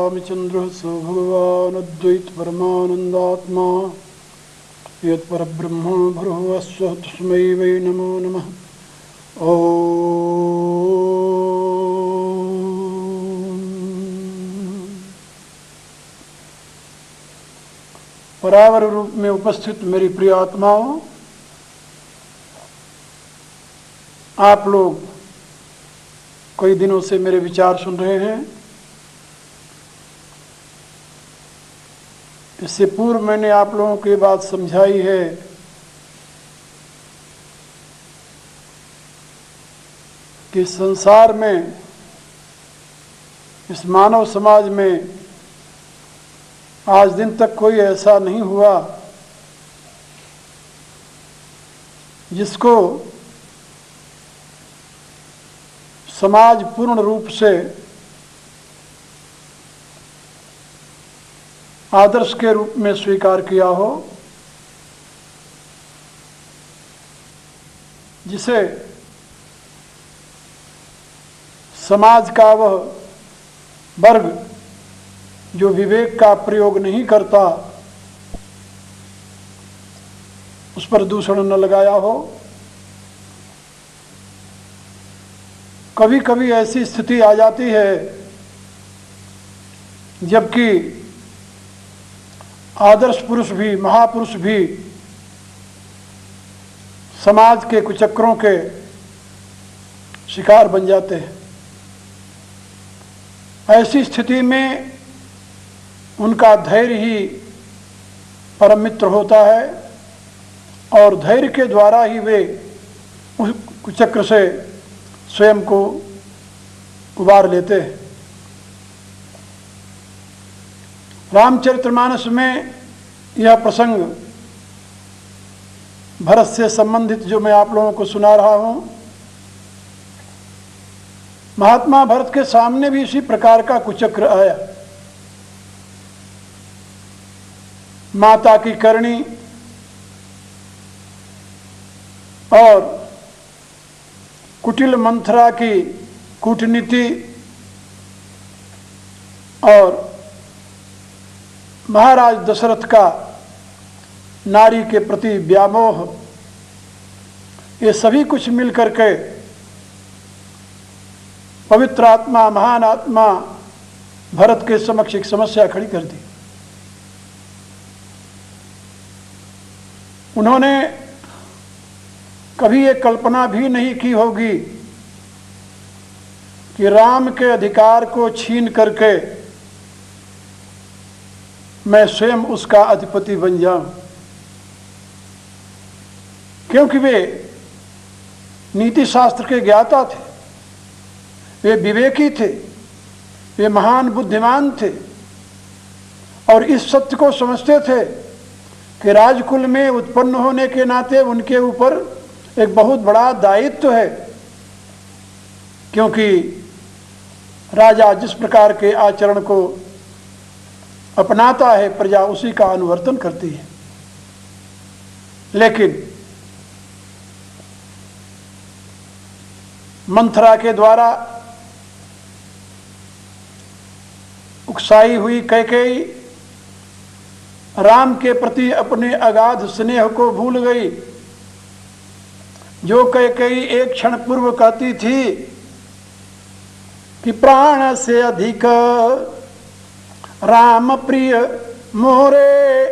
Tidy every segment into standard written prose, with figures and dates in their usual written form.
रामचंद्र स भगवान् अद्वैत परमानंदात्मा यत्परब्रह्म भूर्भुवस्सुः तस्मै वै नमो नमः। परावर रूप में उपस्थित मेरी प्रिय आत्माओं, आप लोग कई दिनों से मेरे विचार सुन रहे हैं। इससे पूर्व मैंने आप लोगों को ये बात समझाई है कि संसार में, इस मानव समाज में आज दिन तक कोई ऐसा नहीं हुआ जिसको समाज पूर्ण रूप से आदर्श के रूप में स्वीकार किया हो, जिसे समाज का वह वर्ग जो विवेक का प्रयोग नहीं करता, उस पर दूषण न लगाया हो। कभी कभी ऐसी स्थिति आ जाती है जबकि आदर्श पुरुष भी, महापुरुष भी समाज के कुचक्रों के शिकार बन जाते हैं। ऐसी स्थिति में उनका धैर्य ही परम मित्र होता है और धैर्य के द्वारा ही वे उस कुचक्र से स्वयं को उबार लेते हैं। रामचरितमानस में यह प्रसंग भरत से संबंधित जो मैं आप लोगों को सुना रहा हूं, महात्मा भरत के सामने भी इसी प्रकार का कुचक्र आया। माता की करनी और कुटिल मंथरा की कूटनीति और महाराज दशरथ का नारी के प्रति व्यामोह, ये सभी कुछ मिलकर के पवित्र आत्मा, महान आत्मा भरत के समक्ष एक समस्या खड़ी कर दी। उन्होंने कभी ये कल्पना भी नहीं की होगी कि राम के अधिकार को छीन करके मैं स्वयं उसका अधिपति बन जाऊं, क्योंकि वे नीति शास्त्र के ज्ञाता थे, वे विवेकी थे, वे महान बुद्धिमान थे और इस सत्य को समझते थे कि राजकुल में उत्पन्न होने के नाते उनके ऊपर एक बहुत बड़ा दायित्व है, क्योंकि राजा जिस प्रकार के आचरण को अपनाता है प्रजा उसी का अनुवर्तन करती है। लेकिन मंथरा के द्वारा उकसाई हुई कैकेयी राम के प्रति अपने अगाध स्नेह को भूल गई। जो कैकेयी एक क्षण पूर्व कहती थी कि प्राण से अधिक राम प्रिय मोरे,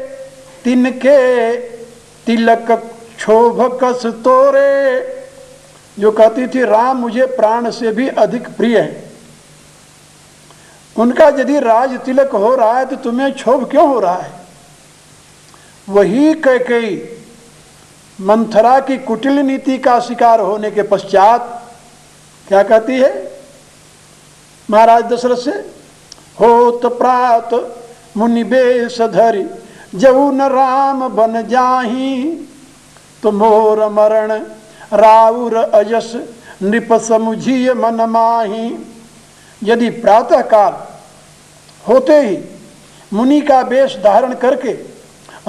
तिनके तिलक क्षोभ कस तोरे, जो कहती थी राम मुझे प्राण से भी अधिक प्रिय है, उनका यदि राज तिलक हो रहा है तो तुम्हें क्षोभ क्यों हो रहा है? वही कैकेयी मंथरा की कुटिल नीति का शिकार होने के पश्चात क्या कहती है महाराज दशरथ से? होत प्रात मुनि बेश धरि जऊ न राम बन जाही, तो मोर मरण राउर अजस नृप समुझिय मन माही। यदि प्रातः काल होते ही मुनि का वेश धारण करके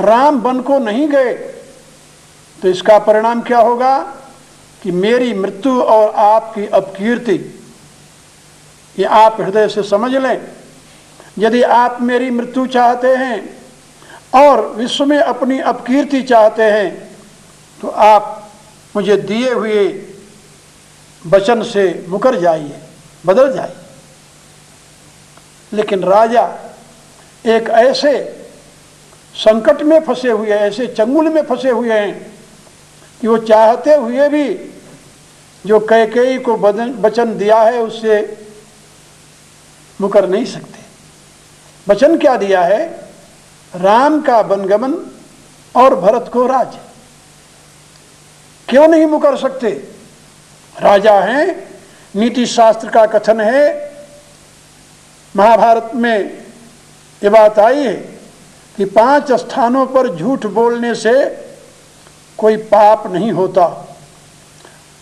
राम बन को नहीं गए तो इसका परिणाम क्या होगा कि मेरी मृत्यु और आपकी अपकीर्ति, ये आप हृदय से समझ लें। यदि आप मेरी मृत्यु चाहते हैं और विश्व में अपनी अपकीर्ति चाहते हैं तो आप मुझे दिए हुए वचन से मुकर जाइए, बदल जाइए। लेकिन राजा एक ऐसे संकट में फंसे हुए, ऐसे चंगुल में फंसे हुए हैं कि वो चाहते हुए भी जो कैकेयी को वचन दिया है उससे मुकर नहीं सकते। वचन क्या दिया है? राम का वनगमन और भरत को राज्य। क्यों नहीं मुकर सकते? राजा हैं, नीति शास्त्र का कथन है, महाभारत में ये बात आई है कि 5 स्थानों पर झूठ बोलने से कोई पाप नहीं होता।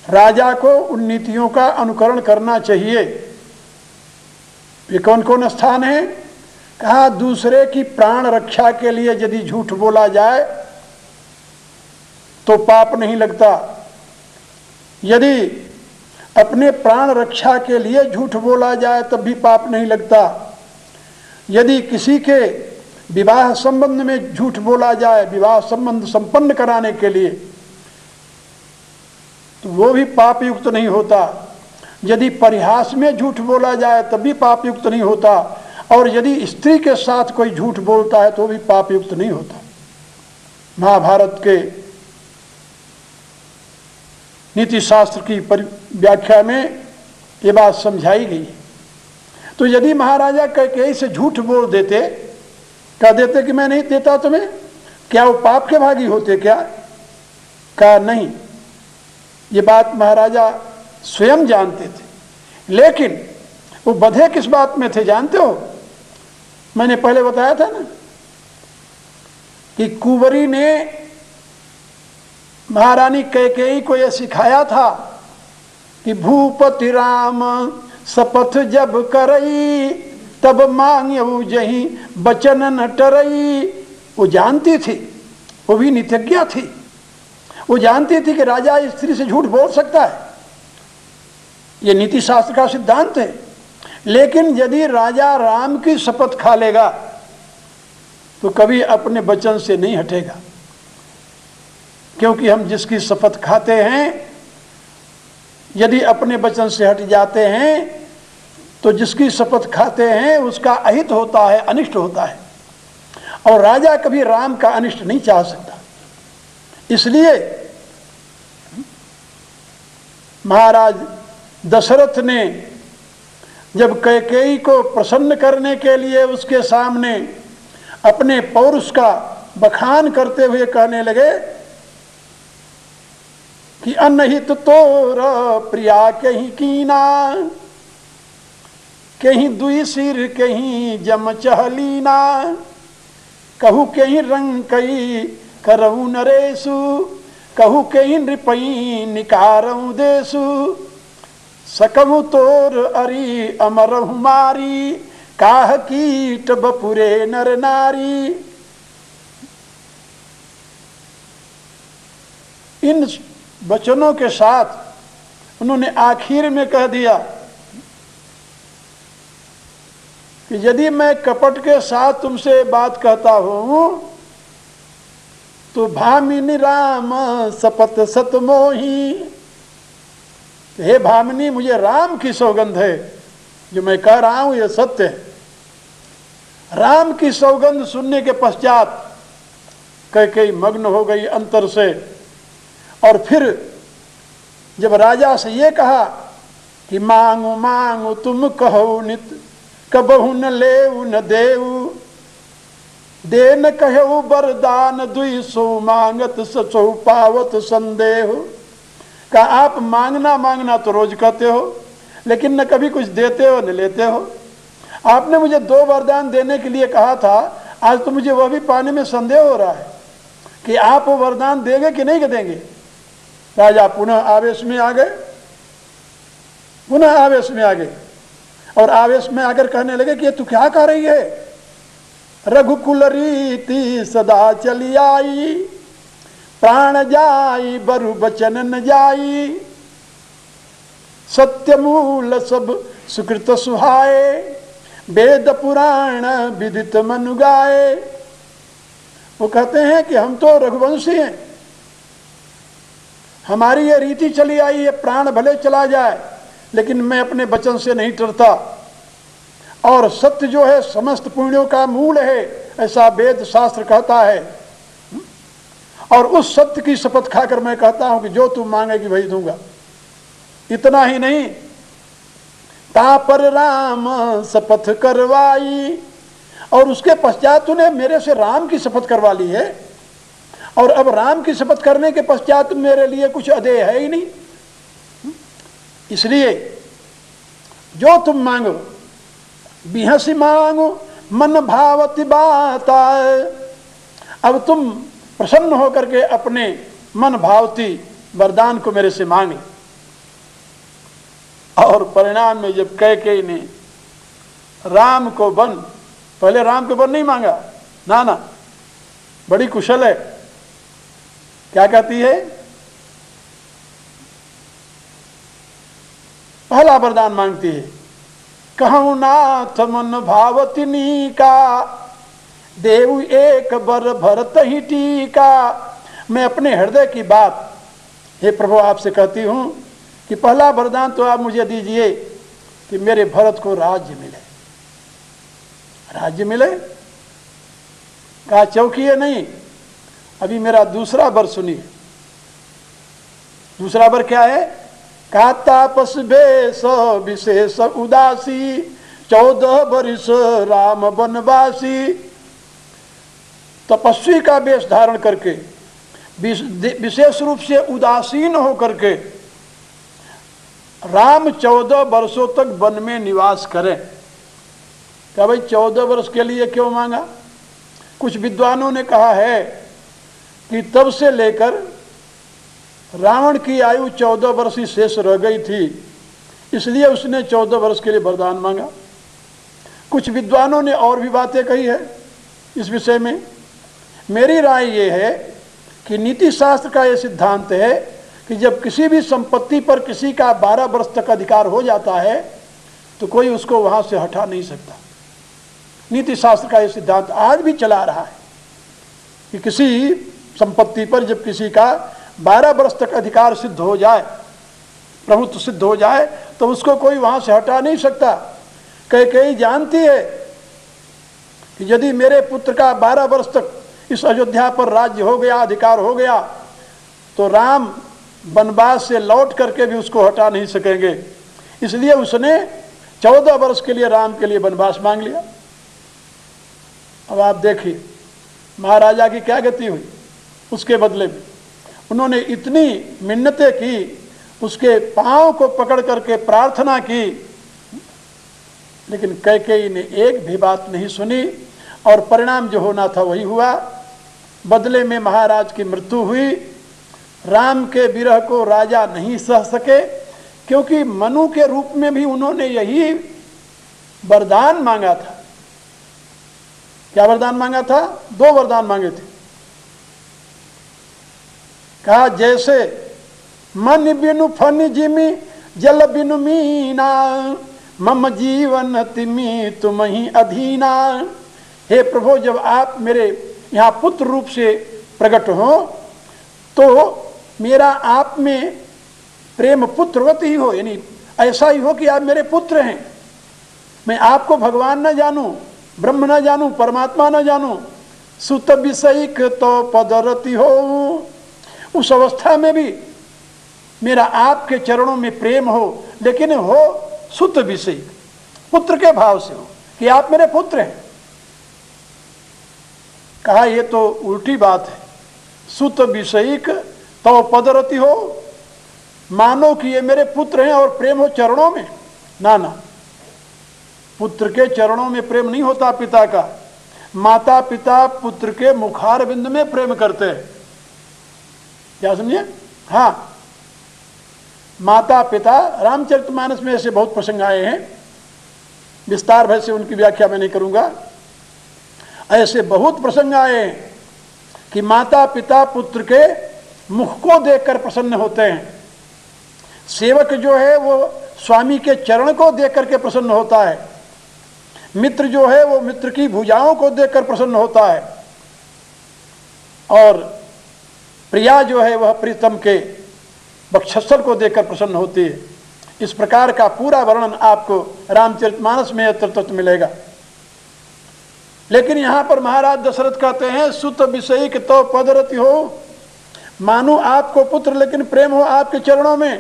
राजा को उन नीतियों का अनुकरण करना चाहिए। ये कौन कौन स्थान है? कहा दूसरे की प्राण रक्षा के लिए यदि झूठ बोला जाए तो पाप नहीं लगता। यदि अपने प्राण रक्षा के लिए झूठ बोला जाए तब भी पाप नहीं लगता। यदि किसी के विवाह संबंध में झूठ बोला जाए, विवाह संबंध संपन्न कराने के लिए, तो वो भी पाप युक्त नहीं होता। यदि परिहास में झूठ बोला जाए तब भी पाप युक्त नहीं होता। और यदि स्त्री के साथ कोई झूठ बोलता है तो भी पाप युक्त नहीं होता। महाभारत के नीति शास्त्र की व्याख्या में ये बात समझाई गई। तो यदि महाराजा कैकेयी से झूठ बोल देते, कह देते कि मैं नहीं देता तुम्हें, क्या वो पाप के भागी होते क्या? कहा नहीं, ये बात महाराजा स्वयं जानते थे। लेकिन वो बधे किस बात में थे जानते हो? मैंने पहले बताया था ना कि कुंवरी ने महारानी कैकेयी को यह सिखाया था कि भूपति राम शपथ जब करई तब मांग्यऊ जहीं बचन न टरई। वो जानती थी, वो भी नीतिज्ञा थी। वो जानती थी कि राजा स्त्री से झूठ बोल सकता है, ये नीति शास्त्र का सिद्धांत है। लेकिन यदि राजा राम की शपथ खा लेगा तो कभी अपने वचन से नहीं हटेगा, क्योंकि हम जिसकी शपथ खाते हैं यदि अपने वचन से हट जाते हैं तो जिसकी शपथ खाते हैं उसका अहित होता है, अनिष्ट होता है। और राजा कभी राम का अनिष्ट नहीं चाह सकता। इसलिए महाराज दशरथ ने जब कैकेयी को प्रसन्न करने के लिए उसके सामने अपने पौरुष का बखान करते हुए कहने लगे कि अनहित तोर प्रिया कहीं कीना, कहीं दुई सिर कहीं जम चहलीना, कहू कहीं रंग कई करऊ नरेशु, कहू कहीं नृपई निकारऊ देशु, सकमु तोर अरि अमर हुमारी, काह कीट बपुरे नर नारी। इन वचनों के साथ उन्होंने आखिर में कह दिया कि यदि मैं कपट के साथ तुमसे बात कहता हूं तो भामिनी राम शपथ सतमोही, हे भामिनी मुझे राम की सौगंध है, जो मैं कह रहा हूं यह सत्य है। राम की सौगंध सुनने के पश्चात कैकेयी मग्न हो गई अंतर से। और फिर जब राजा से ये कहा कि मांगू मांगू तुम कहो नित, कबहु न लेऊ न देऊ, दे न कहू वरदान दुई सो मांगत सचो पावत संदेह। का आप मांगना मांगना तो रोज कहते हो, लेकिन न कभी कुछ देते हो न लेते हो। आपने मुझे 2 वरदान देने के लिए कहा था, आज तो मुझे वह भी पाने में संदेह हो रहा है कि आप वो वरदान देंगे कि नहीं देंगे। राजा पुनः आवेश में आ गए, पुनः आवेश में आ गए और आवेश में आकर कहने लगे कि ये तू क्या कह रही है? रघुकुल रीति सदा चली आई, प्राण जाई बरु बचन न जाई, सत्य मूल सब सुकृत सुहाए, वेद पुराण विदित मनु गाए। वो कहते हैं कि हम तो रघुवंशी हैं, हमारी ये रीति चली आई है, प्राण भले चला जाए लेकिन मैं अपने वचन से नहीं डरता, और सत्य जो है समस्त पुण्यों का मूल है, ऐसा वेद शास्त्र कहता है। और उस सत्य की शपथ खाकर मैं कहता हूं कि जो तुम मांगेगी वही दूंगा। इतना ही नहीं, तापर राम शपथ करवाई, और उसके पश्चात तूने मेरे से राम की शपथ करवा ली है, और अब राम की शपथ करने के पश्चात मेरे लिए कुछ अदेय है ही नहीं। इसलिए जो तुम मांगो बिहसी मांगो मन भावती बात। अब तुम प्रसन्न होकर के अपने मन भावती वरदान को मेरे से मांगे। और परिणाम में जब कैकेयी ने राम को वन, पहले राम को वन नहीं मांगा, ना ना, बड़ी कुशल है, क्या कहती है, पहला वरदान मांगती है, कहूं नाथ मन भावतिनी का, देव एक बर भरत ही टीका। मैं अपने हृदय की बात हे प्रभु आपसे कहती हूं कि पहला वरदान तो आप मुझे दीजिए कि मेरे भरत को राज्य मिले। राज्य मिले, कहा चौकी है नहीं, अभी मेरा दूसरा वर सुनिए। दूसरा वर क्या है, कहा तापस भेष विशेष उदासी, 14 वर्ष राम वनवासी। तपस्वी का वेश धारण करके विशेष रूप से उदासीन होकर के राम 14 वर्षों तक वन में निवास करें। क्या भाई 14 वर्ष के लिए क्यों मांगा? कुछ विद्वानों ने कहा है कि तब से लेकर रावण की आयु 14 वर्ष ही शेष रह गई थी, इसलिए उसने 14 वर्ष के लिए वरदान मांगा। कुछ विद्वानों ने और भी बातें कही है इस विषय में। मेरी राय ये है कि नीति शास्त्र का ये सिद्धांत है कि जब किसी भी संपत्ति पर किसी का 12 वर्ष तक अधिकार हो जाता है तो कोई उसको वहां से हटा नहीं सकता। नीति शास्त्र का ये सिद्धांत आज भी चला रहा है कि किसी संपत्ति पर जब किसी का 12 वर्ष तक अधिकार सिद्ध हो जाए, प्रभुत्व सिद्ध हो जाए, तो उसको कोई वहां से हटा नहीं सकता। कैकेयी जानती है कि यदि मेरे पुत्र का 12 वर्ष तक इस अयोध्या पर राज्य हो गया, अधिकार हो गया, तो राम वनवास से लौट करके भी उसको हटा नहीं सकेंगे। इसलिए उसने 14 वर्ष के लिए राम के लिए वनवास मांग लिया। अब आप देखिए महाराजा की क्या गति हुई। उसके बदले में उन्होंने इतनी मिन्नतें की, उसके पांव को पकड़ करके प्रार्थना की, लेकिन कैकेयी ने एक भी बात नहीं सुनी, और परिणाम जो होना था वही हुआ। बदले में महाराज की मृत्यु हुई। राम के विरह को राजा नहीं सह सके, क्योंकि मनु के रूप में भी उन्होंने यही वरदान मांगा था। क्या वरदान मांगा था? 2 वरदान मांगे थे। कहा जैसे मन बिनु फन जिमी जल बिनु मीना, मम जीवन तिमी तुम ही अधीना। हे प्रभु, जब आप मेरे यहाँ पुत्र रूप से प्रकट हो तो मेरा आप में प्रेम पुत्रवत ही हो, यानी ऐसा ही हो कि आप मेरे पुत्र हैं। मैं आपको भगवान न जानूं, ब्रह्म न जानूं, परमात्मा न जानूं, सुत विषयिक तो पदरति हो। उस अवस्था में भी मेरा आपके चरणों में प्रेम हो, लेकिन हो सुत विषयिक, पुत्र के भाव से हो कि आप मेरे पुत्र हैं। कहा ये तो उल्टी बात है। सुत विषयिक तो पदरति हो, मानो कि ये मेरे पुत्र हैं और प्रेम हो चरणों में। ना ना, पुत्र के चरणों में प्रेम नहीं होता पिता का। माता पिता पुत्र के मुखार बिंद में प्रेम करते हैं। क्या समझे? हाँ, माता पिता, रामचरितमानस में ऐसे बहुत प्रसंग आए हैं, विस्तार भर से उनकी व्याख्या मैं नहीं करूंगा। ऐसे बहुत प्रसंग आए हैं कि माता पिता पुत्र के मुख को देखकर प्रसन्न होते हैं। सेवक जो है वो स्वामी के चरण को देख करके प्रसन्न होता है। मित्र जो है वो मित्र की भुजाओं को देखकर प्रसन्न होता है, और प्रिया जो है वह प्रीतम के वक्षस्थल को देखकर प्रसन्न होती है। इस प्रकार का पूरा वर्णन आपको रामचरितमानस में तत्व मिलेगा। लेकिन यहाँ पर महाराज दशरथ कहते हैं सुत विषयिक तो पदरति हो, मानो आपको पुत्र लेकिन प्रेम हो आपके चरणों में।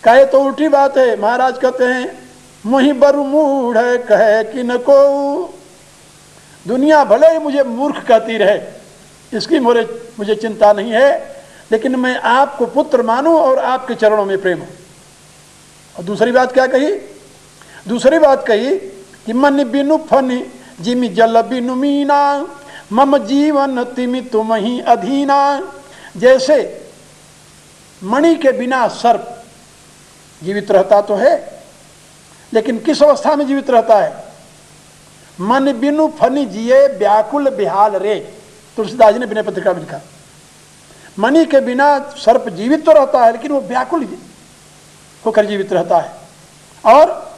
कहे तो उल्टी बात है। महाराज कहते हैं मुहि बरु मूढ़ कहे कि न को, दुनिया भले ही मुझे मूर्ख कहती रहे, इसकी मुझे चिंता नहीं है, लेकिन मैं आपको पुत्र मानूं और आपके चरणों में प्रेम हो। और दूसरी बात क्या कही? दूसरी बात कही कि मन बिनु फनि जिमि जल बिनु मीना, मम जीवन तिमि तुम ही अधीना। जैसे मणि के बिना सर्प जीवित रहता तो है, लेकिन किस अवस्था में जीवित रहता है? मन बिनु फनि जिए व्याकुल बिहाल रे, तुलसीदास जी ने विनय पत्रिका में लिखा। मणि के बिना सर्प जीवित तो रहता है, लेकिन वो व्याकुल होकर जीवित रहता है। और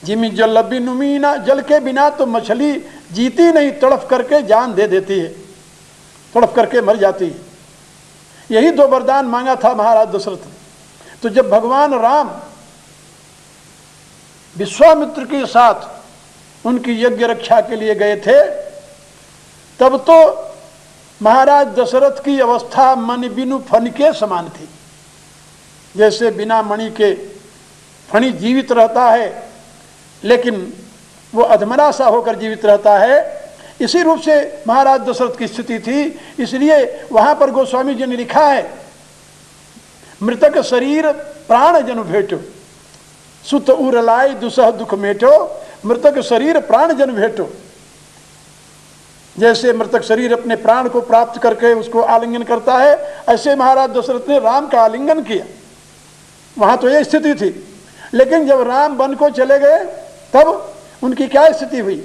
जिमि जल बिनु मीना, जल के बिना तो मछली जीती नहीं, तड़फ करके जान दे देती है, तड़फ करके मर जाती है। यही दो वरदान मांगा था महाराज दशरथ ने। तो जब भगवान राम विश्वामित्र के साथ उनकी यज्ञ रक्षा के लिए गए थे, तब तो महाराज दशरथ की अवस्था मन बिनु फन के समान थी। जैसे बिना मणि के फणी जीवित रहता है, लेकिन वो अधमरा सा होकर जीवित रहता है, इसी रूप से महाराज दशरथ की स्थिति थी। इसलिए वहां पर गोस्वामी जी ने लिखा है मृतक शरीर प्राण जनु भेटो, सुत उर लाई दुसह दुख मेटो, मृतक शरीर प्राण जन भेटो। जैसे मृतक शरीर अपने प्राण को प्राप्त करके उसको आलिंगन करता है, ऐसे महाराज दशरथ ने राम का आलिंगन किया। वहां तो यह स्थिति थी। लेकिन जब राम वन को चले गए तब उनकी क्या स्थिति हुई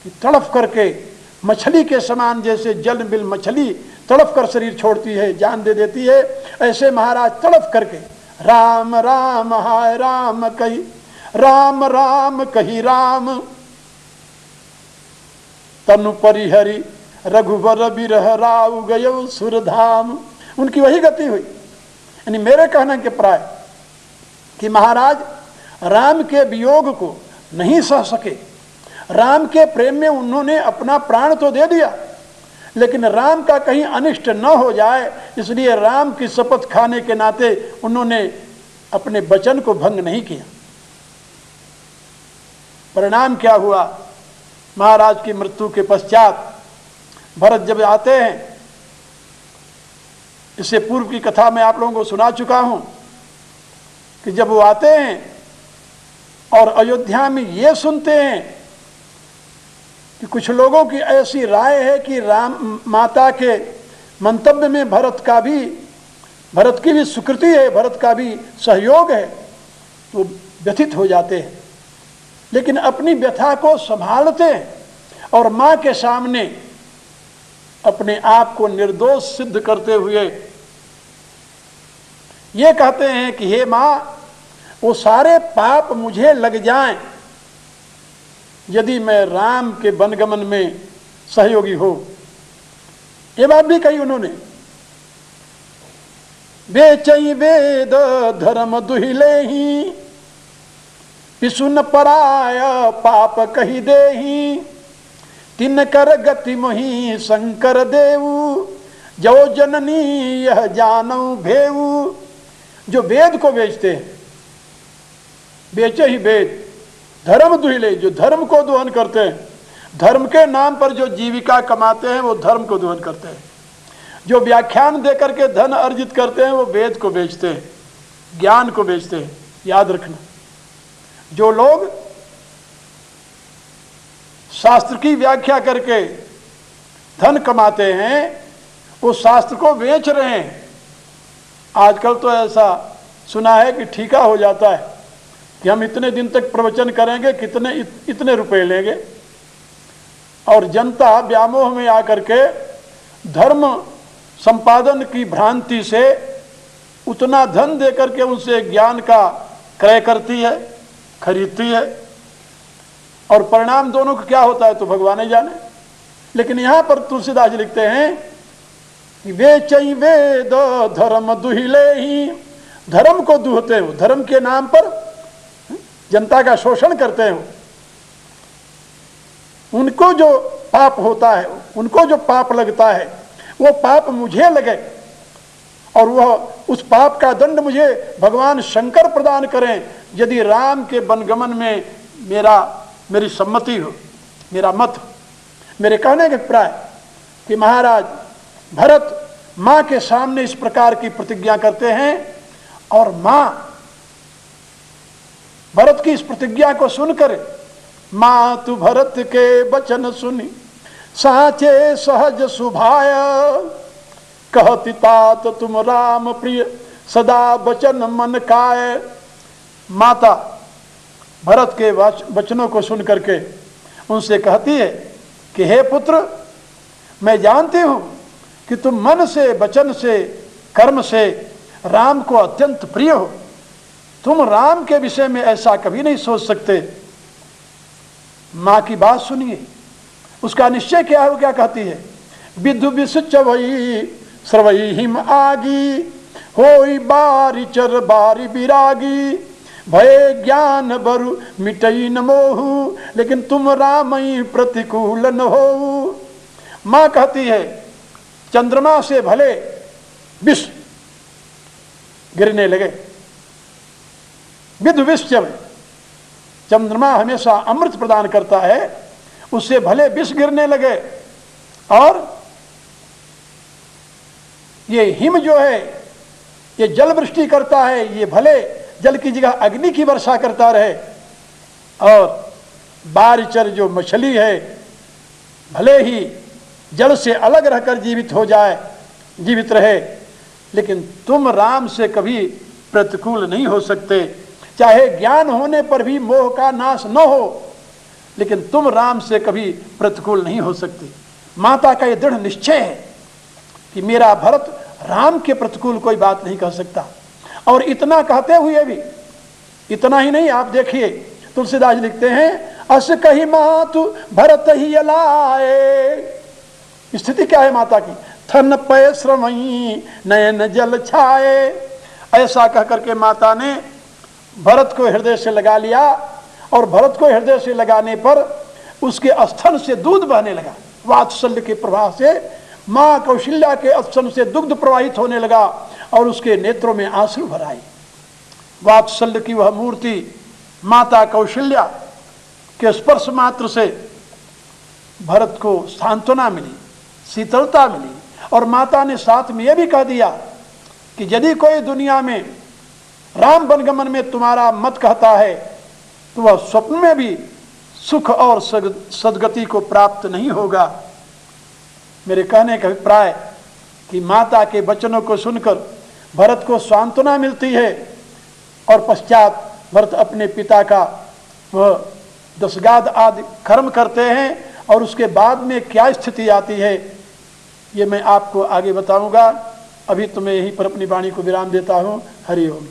कि तड़फ करके मछली के समान, जैसे जल बिल मछली तड़फ कर शरीर छोड़ती है, जान दे देती है, ऐसे महाराज तड़फ करके राम राम हाय राम कही, राम राम कही राम, तनु परिहरि रघुवर बिरह राव गयो सुरधाम। उनकी वही गति हुई। यानी मेरे कहने के प्राय कि महाराज राम के वियोग को नहीं सह सके। राम के प्रेम में उन्होंने अपना प्राण तो दे दिया, लेकिन राम का कहीं अनिष्ट न हो जाए, इसलिए राम की शपथ खाने के नाते उन्होंने अपने वचन को भंग नहीं किया। परिणाम क्या हुआ? महाराज की मृत्यु के पश्चात भरत जब आते हैं, इससे पूर्व की कथा मैं आप लोगों को सुना चुका हूं कि जब वो आते हैं और अयोध्या में ये सुनते हैं कि कुछ लोगों की ऐसी राय है कि राम माता के मंतव्य में भरत की भी स्वीकृति है, भरत का भी सहयोग है, तो व्यथित हो जाते हैं। लेकिन अपनी व्यथा को संभालते हैं और मां के सामने अपने आप को निर्दोष सिद्ध करते हुए ये कहते हैं कि हे मां, वो सारे पाप मुझे लग जाएं यदि मैं राम के वनगमन में सहयोगी हो। ये बात भी कही उन्होंने। बेचई वेद धर्म दुहिले ही, पिसुन पराय पाप कही देही, तिन कर गति मोहि शंकर देवु, जो जननी यह जानऊ भेऊ। जो वेद को बेचते हैं, बेचे ही वेद, धर्म दुहिले, जो धर्म को दोहन करते हैं, धर्म के नाम पर जो जीविका कमाते हैं वो धर्म को दोहन करते हैं। जो व्याख्यान देकर के धन अर्जित करते हैं वो वेद को बेचते हैं, ज्ञान को बेचते हैं। याद रखना, जो लोग शास्त्र की व्याख्या करके धन कमाते हैं वो शास्त्र को बेच रहे हैं। आजकल तो ऐसा सुना है कि ठीका हो जाता है कि हम इतने दिन तक प्रवचन करेंगे, इतने रुपए लेंगे, और जनता व्यामोह में आकर के धर्म संपादन की भ्रांति से उतना धन देकर के उनसे ज्ञान का क्रय करती है, खरीदती है। और परिणाम दोनों का क्या होता है तो भगवान ही जाने। लेकिन यहां पर तुलसीदास जी लिखते हैं कि वे चई वेद धर्म दुहिले ही, धर्म को दुहते हो, धर्म के नाम पर जनता का शोषण करते हो, उनको जो पाप होता है, उनको जो पाप लगता है, वो पाप मुझे लगे और वह उस पाप का दंड मुझे भगवान शंकर प्रदान करें यदि राम के वनगमन में मेरी सम्मति हो, मेरा मत हो। मेरे कहने के प्राय कि महाराज भरत मां के सामने इस प्रकार की प्रतिज्ञा करते हैं और मां भरत की इस प्रतिज्ञा को सुनकर, मां तू भरत के वचन सुनी साचे सहज सुभाय, कहति तात तुम राम प्रिय सदा वचन मन काय। माता भरत के वचनों को सुन करके उनसे कहती है कि हे पुत्र, मैं जानती हूं कि तुम मन से, वचन से, कर्म से राम को अत्यंत प्रिय हो, तुम राम के विषय में ऐसा कभी नहीं सोच सकते। मां की बात सुनिए, उसका निश्चय क्या है, वो क्या कहती है, विधु विष चवई श्रवई हिम आगी, होई बारी चर बारी विरागी, भय ज्ञान बरु मिटई न मोहू, लेकिन तुम रामई प्रतिकूल न हो। मां कहती है चंद्रमा से भले विष गिरने लगे, विधु विष चवई, चंद्रमा हमेशा अमृत प्रदान करता है, उससे भले विष गिरने लगे और ये हिम जो है ये जल वृष्टि करता है, ये भले जल की जगह अग्नि की वर्षा करता रहे, और बारिचर जो मछली है भले ही जल से अलग रहकर जीवित रहे, लेकिन तुम राम से कभी प्रतिकूल नहीं हो सकते। चाहे ज्ञान होने पर भी मोह का नाश न हो, लेकिन तुम राम से कभी प्रतिकूल नहीं हो सकते। माता का यह दृढ़ निश्चय है कि मेरा भरत राम के प्रतिकूल कोई बात नहीं कह सकता। और इतना कहते हुए भी, इतना ही नहीं, आप देखिए तुलसीदास लिखते हैं, अस कही मातु भरत ही लाए। स्थिति क्या है माता की, थन पय श्रमई नयन जल छाए। ऐसा कह करके माता ने भरत को हृदय से लगा लिया, और भरत को हृदय से लगाने पर उसके स्तन से दूध बहने लगा। वात्सल्य के प्रभाव से मां कौशल्या के स्तन से दुग्ध प्रवाहित होने लगा और उसके नेत्रों में आंसू भर आए। वात्सल्य की वह मूर्ति माता कौशल्या के स्पर्श मात्र से भरत को सांत्वना मिली, शीतलता मिली। और माता ने साथ में यह भी कह दिया कि यदि कोई दुनिया में राम वनगमन में तुम्हारा मत कहता है तो वह स्वप्न में भी सुख और सदगति को प्राप्त नहीं होगा। मेरे कहने का अभिप्राय कि माता के वचनों को सुनकर भरत को सांत्वना मिलती है, और पश्चात भरत अपने पिता का वह दशगाद आदि कर्म करते हैं, और उसके बाद में क्या स्थिति आती है ये मैं आपको आगे बताऊंगा। अभी तो मैं यहीं पर अपनी वाणी को विराम देता हूँ। हरि ओम।